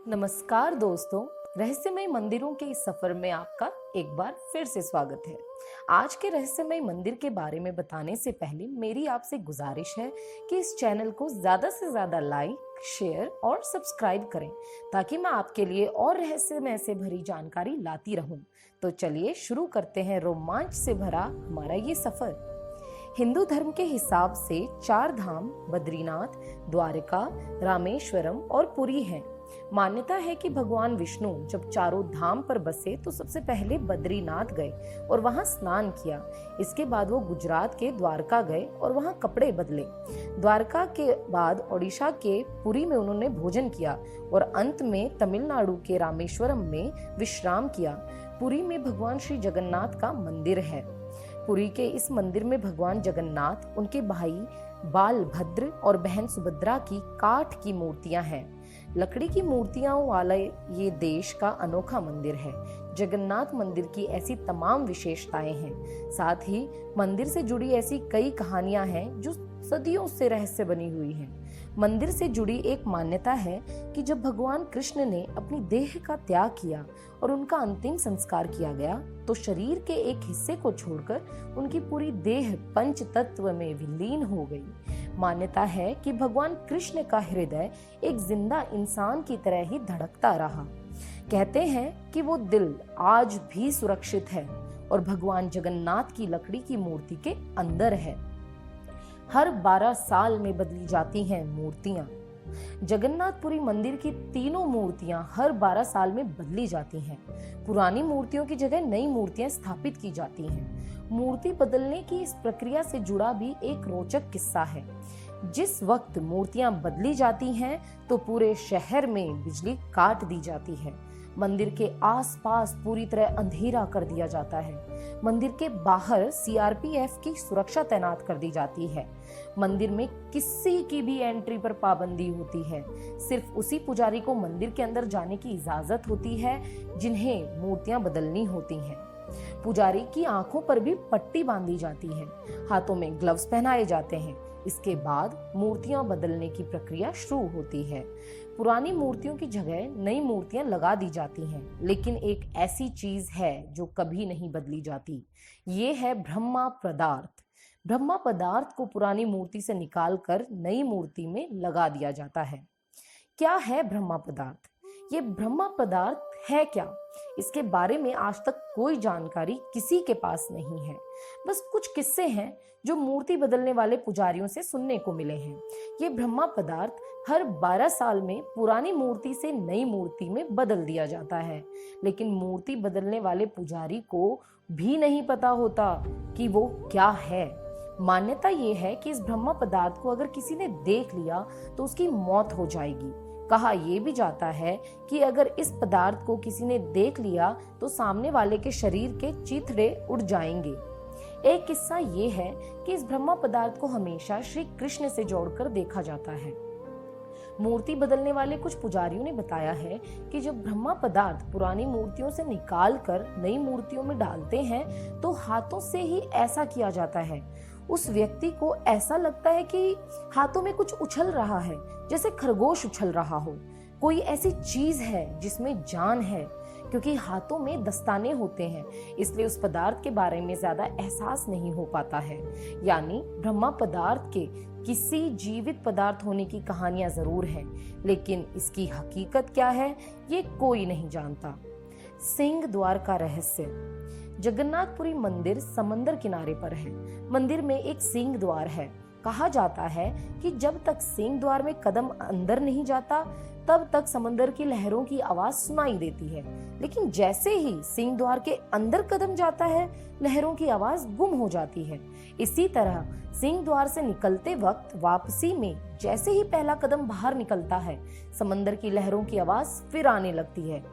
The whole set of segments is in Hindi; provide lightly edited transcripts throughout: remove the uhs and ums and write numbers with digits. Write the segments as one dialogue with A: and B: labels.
A: नमस्कार दोस्तों, रहस्यमय मंदिरों के इस सफर में आपका एक बार फिर से स्वागत है। आज के रहस्यमय मंदिर के बारे में बताने से पहले मेरी आपसे गुजारिश है कि इस चैनल को ज्यादा से ज्यादा लाइक, शेयर और सब्सक्राइब करें ताकि मैं आपके लिए और रहस्यमय से भरी जानकारी लाती रहूं। तो चलिए शुरू करते हैं रोमांच से भरा हमारा ये सफर। हिंदू धर्म के हिसाब से 4 धाम बद्रीनाथ, द्वारका, रामेश्वरम और पुरी हैं। मान्यता है कि भगवान विष्णु जब चारों धाम पर बसे तो सबसे पहले बद्रीनाथ गए और वहां स्नान किया। इसके बाद वो गुजरात के द्वारका गए और वहां कपड़े बदले। द्वारका के बाद ओडिशा के पुरी में उन्होंने भोजन किया और अंत में तमिलनाडु के रामेश्वरम में विश्राम किया। पुरी में भगवान श्री जगन्नाथ का मंदिर है। पुरी के इस मंदिर में भगवान जगन्नाथ, उनके भाई बालभद्र और बहन सुभद्रा की काठ की मूर्तियां हैं। लकड़ी की मूर्तियों वाला ये देश का अनोखा मंदिर है। जगन्नाथ मंदिर की ऐसी तमाम विशेषताएं हैं। साथ ही मंदिर से जुड़ी ऐसी कई कहानियां हैं जो सदियों से रहस्य बनी हुई हैं। मंदिर से जुड़ी एक मान्यता है कि जब भगवान कृष्ण ने अपनी देह का त्याग किया और उनका अंतिम संस्कार किया गया तो शरीर के एक हिस्से को छोड़कर उनकी पूरी देह पंच तत्व में विलीन हो गई। मान्यता है कि भगवान कृष्ण का हृदय एक जिंदा इंसान की तरह ही धड़कता रहा। कहते हैं कि वो दिल आज भी सुरक्षित है और भगवान जगन्नाथ की लकड़ी की मूर्ति के अंदर है। हर 12 साल में बदली जाती हैं मूर्तियां। जगन्नाथपुरी मंदिर की तीनों मूर्तियां हर 12 साल में बदली जाती हैं। पुरानी मूर्तियों की जगह नई मूर्तियां स्थापित की जाती हैं। मूर्ति बदलने की इस प्रक्रिया से जुड़ा भी एक रोचक किस्सा है। जिस वक्त मूर्तियां बदली जाती हैं तो पूरे शहर में बिजली काट दी जाती है। मंदिर के आसपास पूरी तरह अंधेरा कर दिया जाता है। मंदिर के बाहर सीआरपीएफ की सुरक्षा तैनात कर दी जाती है। मंदिर में किसी की भी एंट्री पर पाबंदी होती है। सिर्फ उसी पुजारी को मंदिर के अंदर जाने की इजाजत होती है जिन्हें मूर्तियां बदलनी होती हैं। पुजारी की आंखों पर भी पट्टी बांधी जाती है। हाथों में ग्लव्स पहनाए जाते हैं। इसके बाद मूर्तियां बदलने की प्रक्रिया शुरू होती है। पुरानी मूर्तियों की जगह नई मूर्तियां लगा दी जाती हैं, लेकिन एक ऐसी चीज है जो कभी नहीं बदली जाती। ये है ब्रह्मा पदार्थ। ब्रह्मा पदार्थ को पुरानी मूर्ति से निकालकर नई मूर्ति में लगा दिया जाता है। क्या है ब्रह्मा पदार्थ? ये ब्रह्मा पदार्थ है क्या? इसके बारे में आज तक कोई जानकारी किसी के पास नहीं है। बस कुछ किस्से हैं जो मूर्ति बदलने वाले पुजारियों से सुनने को मिले हैं। ये ब्रह्मा पदार्थ हर 12 साल में पुरानी मूर्ति से नई मूर्ति में बदल दिया जाता है, लेकिन मूर्ति बदलने वाले पुजारी को भी नहीं पता होता कि वो क्या है। मान्यता ये है कि इस ब्रह्मा पदार्थ को अगर किसी ने देख लिया तो उसकी मौत हो जाएगी। कहा यह भी जाता है कि अगर इस पदार्थ को किसी ने देख लिया तो सामने वाले के शरीर के चिथड़े उड़ जाएंगे। एक किस्सा ये है कि इस ब्रह्मा पदार्थ को हमेशा श्री कृष्ण से जोड़कर देखा जाता है। मूर्ति बदलने वाले कुछ पुजारियों ने बताया है कि जब ब्रह्मा पदार्थ पुरानी मूर्तियों से निकालकर नई मूर्तियों में डालते हैं तो हाथों से ही ऐसा किया जाता है। उस व्यक्ति को ऐसा लगता है कि हाथों में कुछ उछल रहा है, जैसे खरगोश उछल रहा हो। कोई ऐसी चीज है जिसमें जान है, क्योंकि हाथों में दस्ताने होते हैं, इसलिए उस पदार्थ के बारे में ज्यादा एहसास नहीं हो पाता है। यानी ब्रह्मा पदार्थ के किसी जीवित पदार्थ होने की कहानियां जरूर हैं, लेकिन इसकी हकीकत क्या है ये कोई नहीं जानता। सिंह द्वार का रहस्य। जगन्नाथपुरी मंदिर समंदर किनारे पर है। मंदिर में एक सिंह द्वार है। कहा जाता है कि जब तक सिंह द्वार में कदम अंदर नहीं जाता तब तक समंदर की लहरों की आवाज सुनाई देती है, लेकिन जैसे ही सिंह द्वार के अंदर कदम जाता है लहरों की आवाज गुम हो जाती है। इसी तरह सिंह द्वार से निकलते वक्त वापसी में जैसे ही पहला कदम बाहर निकलता है समंदर की लहरों की आवाज फिर आने लगती है।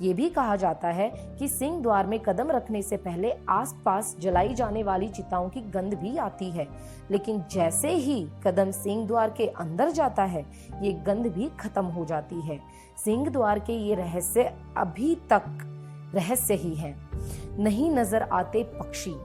A: ये भी कहा जाता है कि सिंह द्वार में कदम रखने से पहले आसपास जलाई जाने वाली चिताओं की गंध भी आती है, लेकिन जैसे ही कदम सिंह द्वार के अंदर जाता है ये गंध भी खत्म हो जाती है। सिंह द्वार के ये रहस्य अभी तक रहस्य ही है। नहीं नजर आते पक्षी।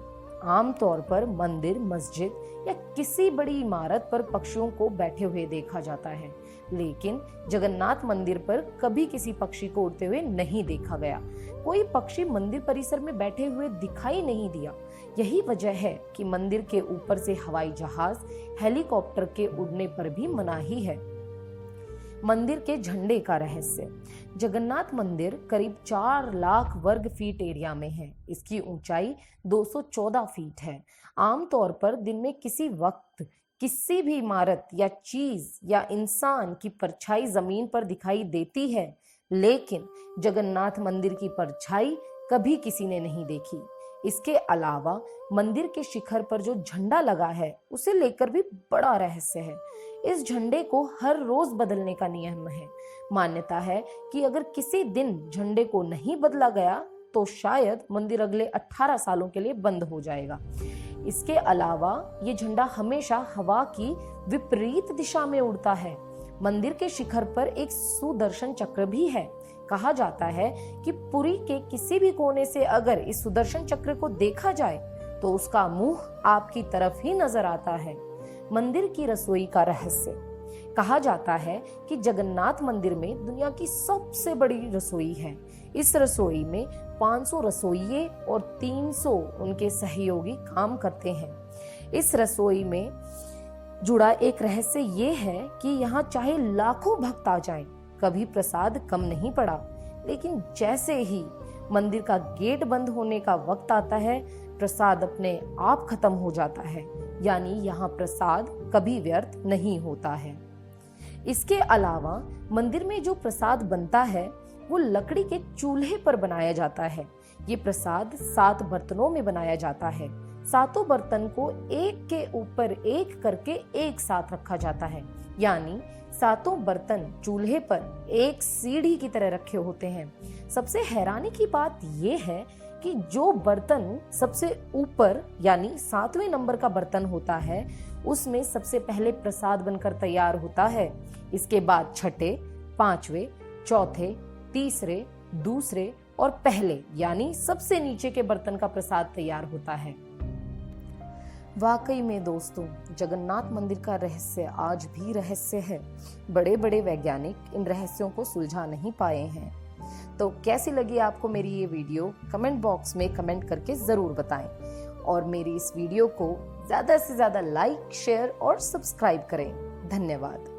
A: आमतौर पर मंदिर, मस्जिद या किसी बड़ी इमारत पर पक्षियों को बैठे हुए देखा जाता है, लेकिन जगन्नाथ मंदिर पर कभी किसी पक्षी को उड़ते हुए नहीं देखा गया। कोई पक्षी मंदिर परिसर में बैठे हुए दिखाई नहीं दिया। यही वजह है कि मंदिर के ऊपर से हवाई जहाज, हेलीकॉप्टर के उड़ने पर भी मनाही है। मंदिर के झंडे का रहस्य। जगन्नाथ मंदिर करीब 4 लाख वर्ग फीट एरिया में है। इसकी ऊंचाई 214 फीट है। आमतौर पर दिन में किसी वक्त किसी भी इमारत या चीज या इंसान की परछाई जमीन पर दिखाई देती है, लेकिन जगन्नाथ मंदिर की परछाई कभी किसी ने नहीं देखी। इसके अलावा मंदिर के शिखर पर जो झंडा लगा है, उसे लेकर भी बड़ा रहस्य है। इस झंडे को हर रोज बदलने का नियम है। मान्यता है कि अगर किसी दिन झंडे को नहीं बदला गया तो शायद मंदिर अगले 18 सालों के लिए बंद हो जाएगा। इसके अलावा ये झंडा हमेशा हवा की विपरीत दिशा में उड़ता है। मंदिर के शिखर पर एक सुदर्शन चक्र भी है। कहा जाता है कि पुरी के किसी भी कोने से अगर इस सुदर्शन चक्र को देखा जाए तो उसका मुंह आपकी तरफ ही नजर आता है। मंदिर की रसोई का रहस्य। कहा जाता है कि जगन्नाथ मंदिर में दुनिया की सबसे बड़ी रसोई है। इस रसोई में 500 रसोइये और 300 उनके सहयोगी काम करते हैं। इस रसोई में जुड़ा एक रहस्य ये है कि यहाँ चाहे लाखों भक्त आ जाएं, कभी प्रसाद कम नहीं पड़ा। लेकिन जैसे ही मंदिर का गेट बंद होने का वक्त आता है, प्रसाद अपने आप खत्म हो जाता है। यानी यहाँ प्रसाद कभी व्यर्थ नहीं होता है। इसके अलावा मंदिर में जो प्रसाद बनता है वो लकड़ी के चूल्हे पर बनाया जाता है। ये प्रसाद 7 बर्तनों में बनाया जाता है। 7 बर्तन को एक के ऊपर एक करके एक साथ रखा जाता है। यानी 7 बर्तन चूल्हे पर एक सीढ़ी की तरह रखे होते हैं। सबसे हैरानी की बात यह है कि जो बर्तन सबसे ऊपर यानी 7वें नंबर का बर्तन होता है, उसमें सबसे पहले प्रसाद बनकर तैयार होता है। इसके बाद छठे, 5वें, चौथे, तीसरे, दूसरे और पहले यानी सबसे नीचे के बर्तन का प्रसाद तैयार होता है। वाकई में दोस्तों, जगन्नाथ मंदिर का रहस्य आज भी रहस्य है। बड़े बड़े वैज्ञानिक इन रहस्यों को सुलझा नहीं पाए हैं। तो कैसी लगी आपको मेरी ये वीडियो, कमेंट बॉक्स में कमेंट करके जरूर बताएं। और मेरी इस वीडियो को ज्यादा से ज्यादा लाइक, शेयर और सब्सक्राइब करें। धन्यवाद।